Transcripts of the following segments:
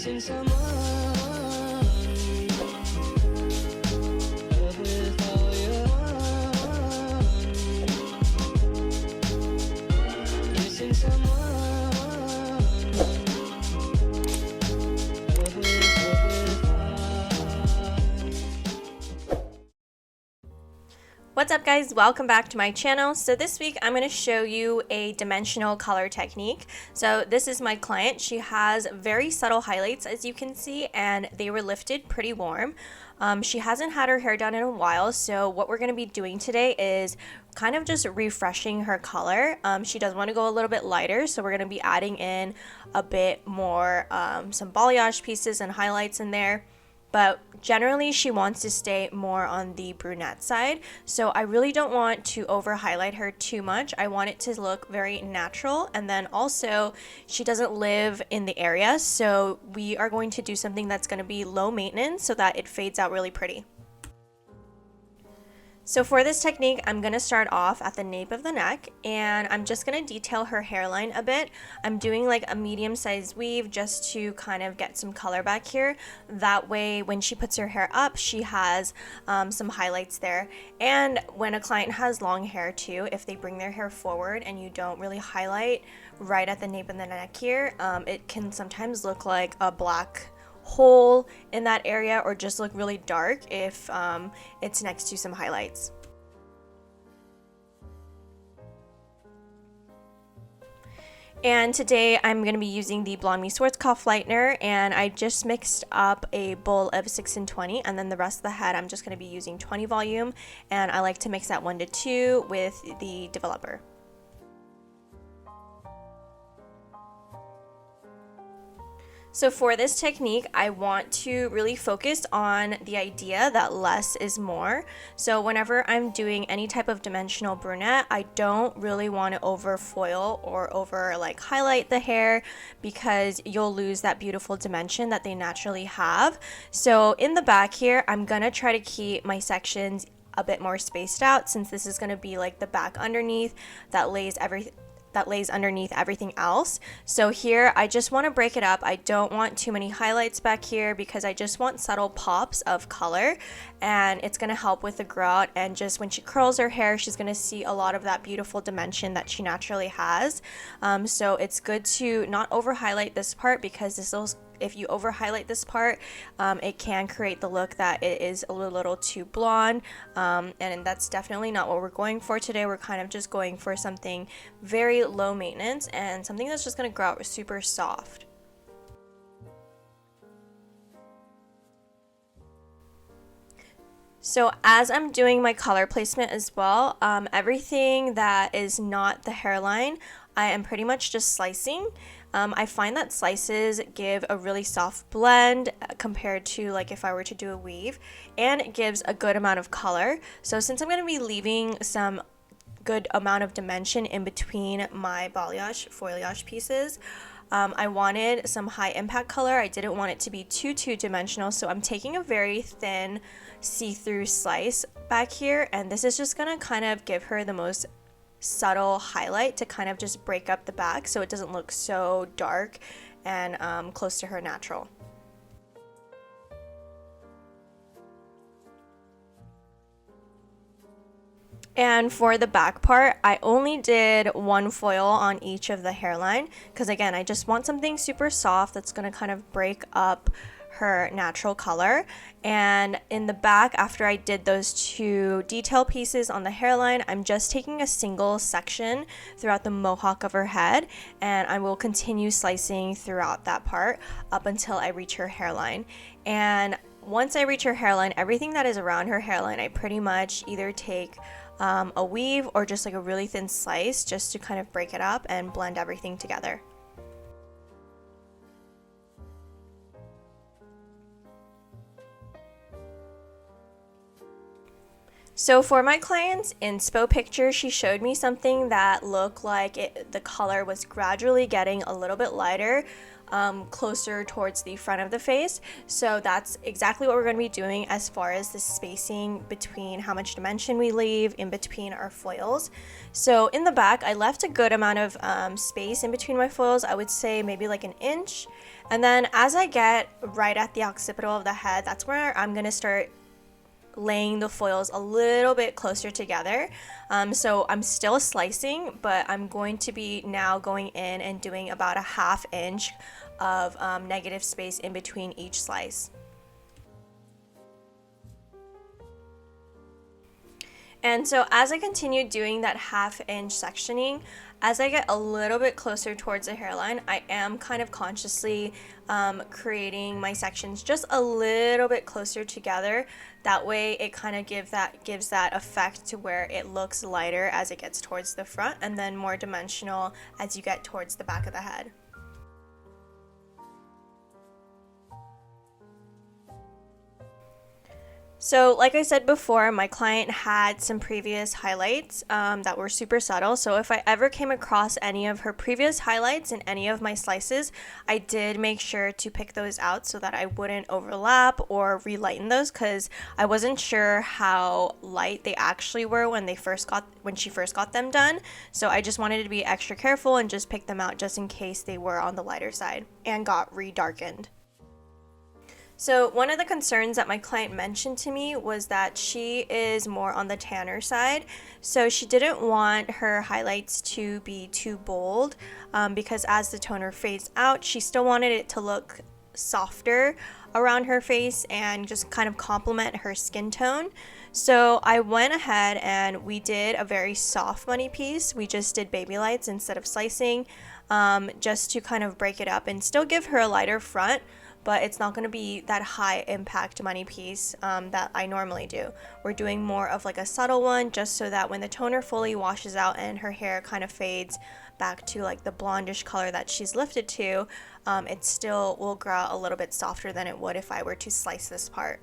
missing someone. Love with all your heart. Missing someone. Love with heart. What's up guys, welcome back to my channel. So this week I'm going to show you a dimensional color technique. So this is my client. She has very subtle highlights as you can see, and they were lifted pretty warm. She hasn't had her hair done in a while, so what we're going to be doing today is kind of just refreshing her color. She does want to go a little bit lighter, so we're going to be adding in a bit more some balayage pieces and highlights in there. But generally she wants to stay more on the brunette side, so I really don't want to over highlight her too much. I want it to look very natural, and then also she doesn't live in the area, so we are going to do something that's going to be low maintenance so that it fades out really pretty. So for this technique, I'm going to start off at the nape of the neck, and I'm just going to detail her hairline a bit. I'm doing like a medium-sized weave just to kind of get some color back here. That way, when she puts her hair up, she has some highlights there. And when a client has long hair too, if they bring their hair forward and you don't really highlight right at the nape of the neck here, it can sometimes look like a black hole in that area, or just look really dark if it's next to some highlights. And today I'm going to be using the Blonde Me Schwarzkopf lightener, and I just mixed up a bowl of 6 and 20, and then the rest of the head I'm just going to be using 20 volume, and I like to mix that 1 to 2 with the developer. So for this technique, I want to really focus on the idea that less is more. So whenever I'm doing any type of dimensional brunette, I don't really want to over foil or over like highlight the hair, because you'll lose that beautiful dimension that they naturally have. So in the back here, I'm gonna try to keep my sections a bit more spaced out, since this is gonna be like the back underneath that lays underneath everything else. So here I just want to break it up. I don't want too many highlights back here because I just want subtle pops of color, and it's going to help with the grow out, and just when she curls her hair, she's going to see a lot of that beautiful dimension that she naturally has. So it's good to not over highlight this part, because this will, if you over highlight this part, it can create the look that it is a little too blonde, and that's definitely not what we're going for today. We're kind of just going for something very low maintenance and something that's just going to grow out super soft. So as I'm doing my color placement as well, everything that is not the hairline, I am pretty much just slicing. I find that slices give a really soft blend compared to like if I were to do a weave, and it gives a good amount of color. So since I'm going to be leaving some good amount of dimension in between my balayage, foliage pieces, I wanted some high impact color. I didn't want it to be too dimensional, so I'm taking a very thin see-through slice back here, and this is just going to kind of give her the most subtle highlight to kind of just break up the back so it doesn't look so dark and close to her natural. And for the back part, I only did 1 foil on each of the hairline, because again, I just want something super soft that's going to kind of break up her natural color. And in the back, after I did those 2 detail pieces on the hairline, I'm just taking a single section throughout the mohawk of her head, and I will continue slicing throughout that part up until I reach her hairline. And once I reach her hairline, everything that is around her hairline, I pretty much either take a weave or just like a really thin slice just to kind of break it up and blend everything together. So for my client's inspo picture, she showed me something that looked like the color was gradually getting a little bit lighter, closer towards the front of the face. So that's exactly what we're going to be doing as far as the spacing between how much dimension we leave in between our foils. So in the back, I left a good amount of space in between my foils. I would say maybe like an inch. And then as I get right at the occipital of the head, that's where I'm going to start laying the foils a little bit closer together. So I'm still slicing, but I'm going to be now going in and doing about a 1/2 inch of negative space in between each slice. And so as I continue doing that 1/2 inch sectioning, as I get a little bit closer towards the hairline, I am kind of consciously creating my sections just a little bit closer together. That way it kind of gives that effect to where it looks lighter as it gets towards the front, and then more dimensional as you get towards the back of the head. So like I said before, my client had some previous highlights that were super subtle. So if I ever came across any of her previous highlights in any of my slices, I did make sure to pick those out so that I wouldn't overlap or relighten those, because I wasn't sure how light they actually were when she first got them done. So I just wanted to be extra careful and just pick them out just in case they were on the lighter side and got re-darkened. So one of the concerns that my client mentioned to me was that she is more on the tanner side. So she didn't want her highlights to be too bold because as the toner fades out, she still wanted it to look softer around her face and just kind of complement her skin tone. So I went ahead and we did a very soft money piece. We just did baby lights instead of slicing, just to kind of break it up and still give her a lighter front, but it's not going to be that high impact money piece that I normally do. We're doing more of like a subtle one, just so that when the toner fully washes out and her hair kind of fades back to like the blondish color that she's lifted to, it still will grow out a little bit softer than it would if I were to slice this part.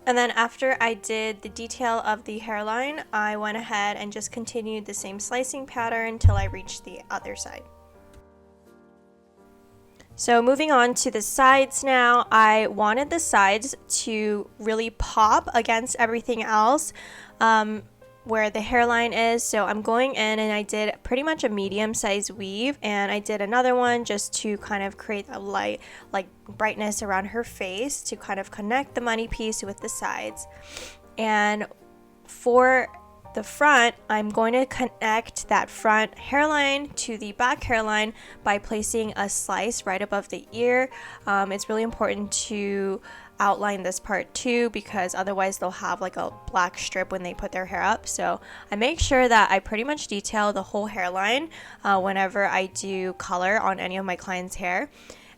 And then after I did the detail of the hairline, I went ahead and just continued the same slicing pattern until I reached the other side. So moving on to the sides now, I wanted the sides to really pop against everything else where the hairline is. So I'm going in and I did pretty much a medium size weave, and I did another one just to kind of create a light, like brightness around her face to kind of connect the money piece with the sides. And for the front, I'm going to connect that front hairline to the back hairline by placing a slice right above the ear. It's really important to outline this part too, because otherwise they'll have like a black strip when they put their hair up. So I make sure that I pretty much detail the whole hairline whenever I do color on any of my clients' hair.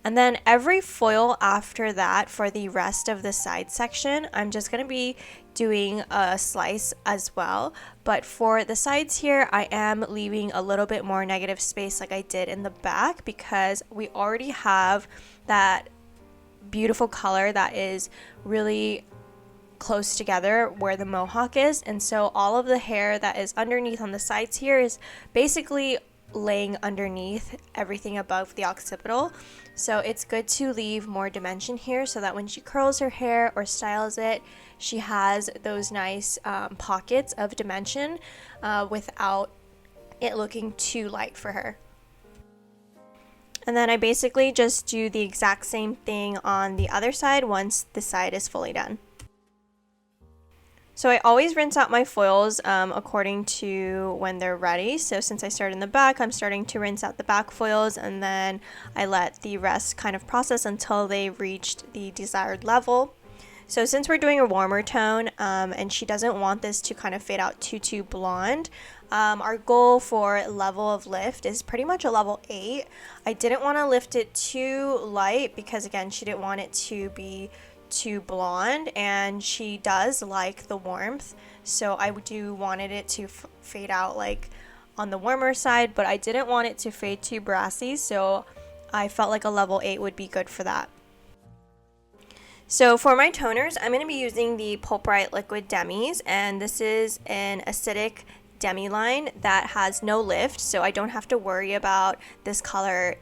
And then every foil after that, for the rest of the side section, I'm just going to be doing a slice as well. But for the sides here, I am leaving a little bit more negative space like I did in the back, because we already have that beautiful color that is really close together where the mohawk is. And so all of the hair that is underneath on the sides here is basically laying underneath everything above the occipital. So it's good to leave more dimension here so that when she curls her hair or styles it, she has those nice pockets of dimension without it looking too light for her. And then I basically just do the exact same thing on the other side once the side is fully done. So I always rinse out my foils according to when they're ready. So since I started in the back, I'm starting to rinse out the back foils, and then I let the rest kind of process until they reached the desired level. So since we're doing a warmer tone and she doesn't want this to kind of fade out too blonde, our goal for level of lift is pretty much a level 8. I didn't want to lift it too light because, again, she didn't want it to be too blonde, and she does like the warmth, so I do wanted it to fade out like on the warmer side, but I didn't want it to fade too brassy, so I felt like a level 8 would be good for that. So for my toners, I'm going to be using the Pulp Bright Liquid Demis, and this is an acidic demi line that has no lift, so I don't have to worry about this color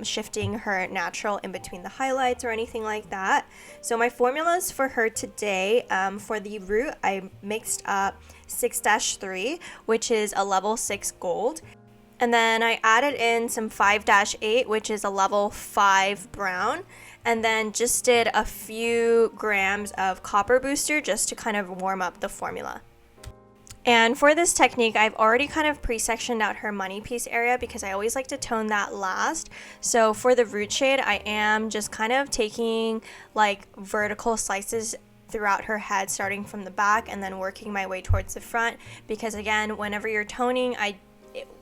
shifting her natural in between the highlights or anything like that. So my formulas for her today, for the root, I mixed up 6-3, which is a level 6 gold. And then I added in some 5-8, which is a level 5 brown. And then just did a few grams of copper booster just to kind of warm up the formula. And for this technique, I've already kind of pre-sectioned out her money piece area because I always like to tone that last. So for the root shade, I am just kind of taking like vertical slices throughout her head, starting from the back and then working my way towards the front. Because again, whenever you're toning,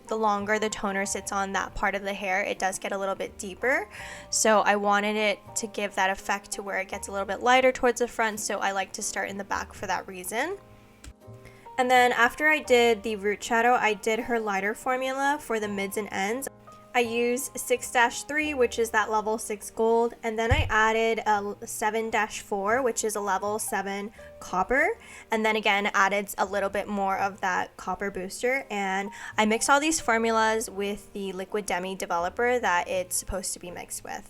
the longer the toner sits on that part of the hair, it does get a little bit deeper. So I wanted it to give that effect to where it gets a little bit lighter towards the front, so I like to start in the back for that reason. And then after I did the root shadow, I did her lighter formula for the mids and ends. I used 6-3, which is that level 6 gold, and then I added a 7-4, which is a level 7 copper, and then again added a little bit more of that copper booster, and I mix all these formulas with the liquid demi developer that it's supposed to be mixed with.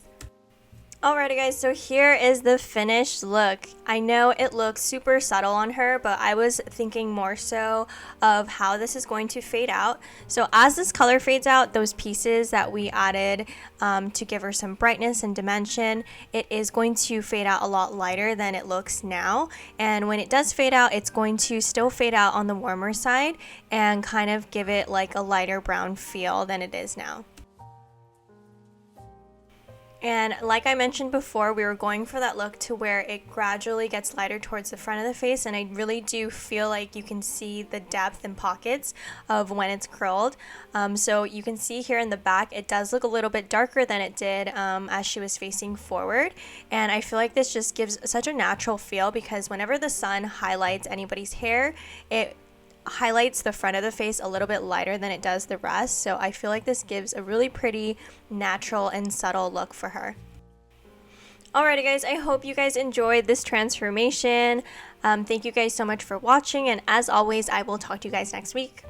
Alrighty guys, so here is the finished look. I know it looks super subtle on her, but I was thinking more so of how this is going to fade out. So as this color fades out, those pieces that we added to give her some brightness and dimension, it is going to fade out a lot lighter than it looks now. And when it does fade out, it's going to still fade out on the warmer side and kind of give it like a lighter brown feel than it is now. And like I mentioned before, we were going for that look to where it gradually gets lighter towards the front of the face, and I really do feel like you can see the depth and pockets of when it's curled. So you can see here in the back, it does look a little bit darker than it did as she was facing forward. And I feel like this just gives such a natural feel because whenever the sun highlights anybody's hair, it highlights the front of the face a little bit lighter than it does the rest, so I feel like this gives a really pretty, natural, and subtle look for her. Alrighty guys, I hope you guys enjoyed this transformation. Thank you guys so much for watching, and as always, I will talk to you guys next week.